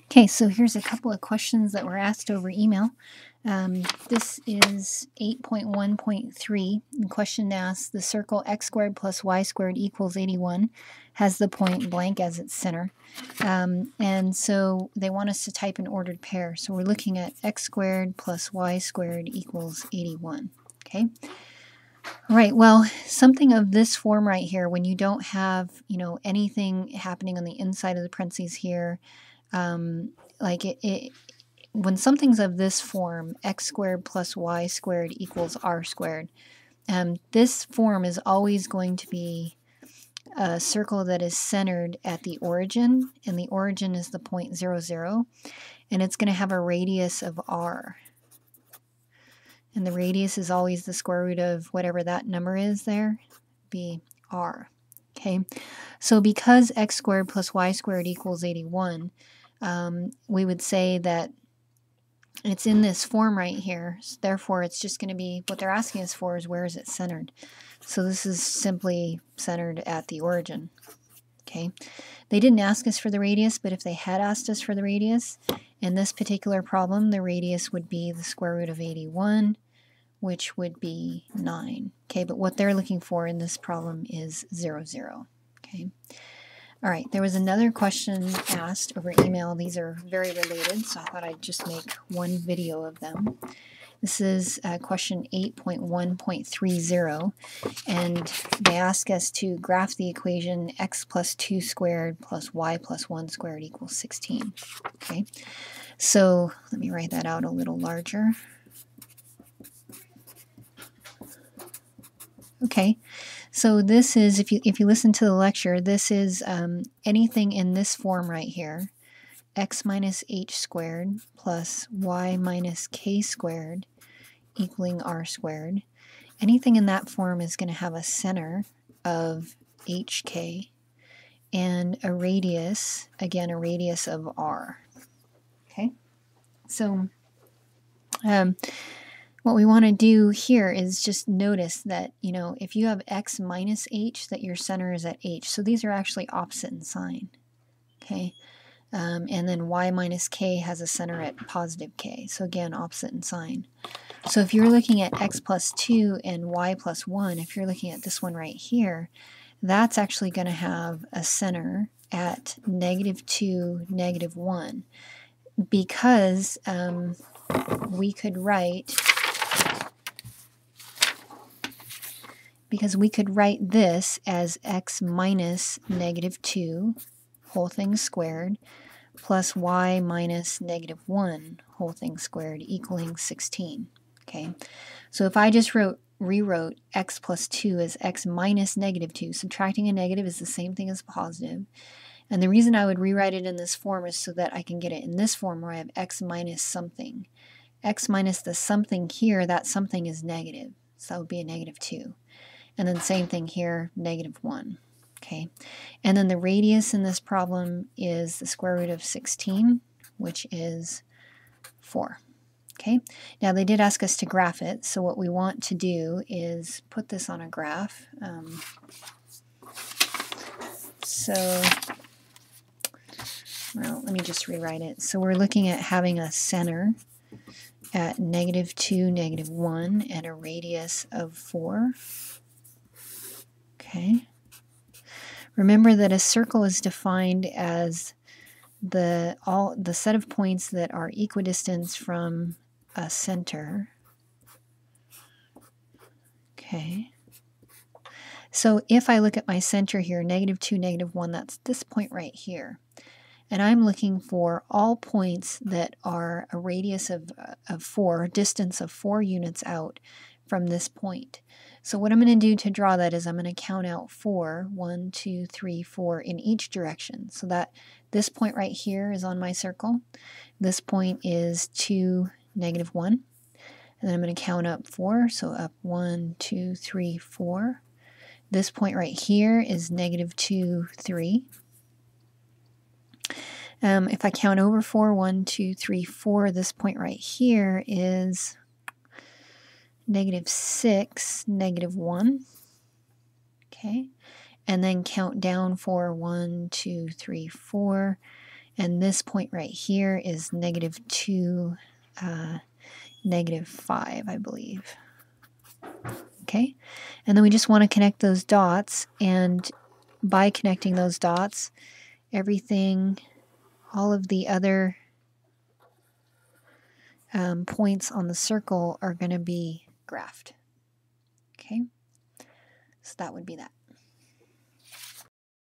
Okay, so here's a couple of questions that were asked over email. This is 8.1.3. The question asks, the circle x squared plus y squared equals 81 has the point blank as its center. And so they want us to type an ordered pair. So we're looking at x squared plus y squared equals 81. Okay. All right, well, something of this form right here, when you don't have, anything happening on the inside of the parentheses here, like when something's of this form, x squared plus y squared equals r squared, this form is always going to be a circle that is centered at the origin, and the origin is the point 0, 0, and it's going to have a radius of r. And the radius is always the square root of whatever that number is there, be r. Okay, so because x squared plus y squared equals 81, we would say that it's in this form right here. So therefore, it's just going to be, what they're asking us for is where is it centered. So this is simply centered at the origin. Okay, they didn't ask us for the radius, but if they had asked us for the radius, in this particular problem, the radius would be the square root of 81, which would be 9. Okay, but what they're looking for in this problem is 0, 0. Okay. All right, there was another question asked over email. These are very related, so I thought I'd just make one video of them. This is question 8.1.30, and they ask us to graph the equation x plus 2 squared plus y plus 1 squared equals 16. Okay, so let me write that out a little larger. Okay, so this is, if you listen to the lecture, this is anything in this form right here, x minus h squared plus y minus k squared equaling r squared. Anything in that form is going to have a center of hk and a radius, again, a radius of r. Okay, so what we want to do here is just notice that, if you have x minus h, that your center is at h. So these are actually opposite in sign. Okay, and then y minus k has a center at positive k. So again, opposite in sign. So if you're looking at x plus 2 and y plus 1, if you're looking at this one right here, that's actually going to have a center at negative 2, negative 1, because we could write this as x minus negative 2 whole thing squared plus y minus negative 1 whole thing squared equaling 16. Okay, so if I just rewrote x plus 2 as x minus negative 2, subtracting a negative is the same thing as positive. And the reason I would rewrite it in this form is so that I can get it in this form where I have x minus something. X minus the something here, that something is negative. So that would be a negative 2. And then same thing here, negative 1. Okay, and then the radius in this problem is the square root of 16, which is 4. Okay, now they did ask us to graph it, so what we want to do is put this on a graph. Well, let me just rewrite it. So we're looking at having a center at negative 2, negative 1, and a radius of 4. Okay. Remember that a circle is defined as the set of points that are equidistant from a center. Okay. So if I look at my center here, negative 2, negative 1, that's this point right here. And I'm looking for all points that are a radius of 4, distance of 4 units out from this point. So what I'm going to do to draw that is I'm going to count out 4, 1, 2, 3, 4 in each direction. So that this point right here is on my circle. This point is 2, negative 1. And then I'm going to count up 4, so up 1, 2, 3, 4. This point right here is negative 2, 3. If I count over 4, 1, 2, 3, 4, this point right here is negative 6, negative 1. Okay, and then count down 4, 1, 2, 3, 4, And this point right here is -2, -5, I believe. Okay, and then we just want to connect those dots, and by connecting those dots, everything, all of the other points on the circle are going to be graphed. Okay, so that would be that.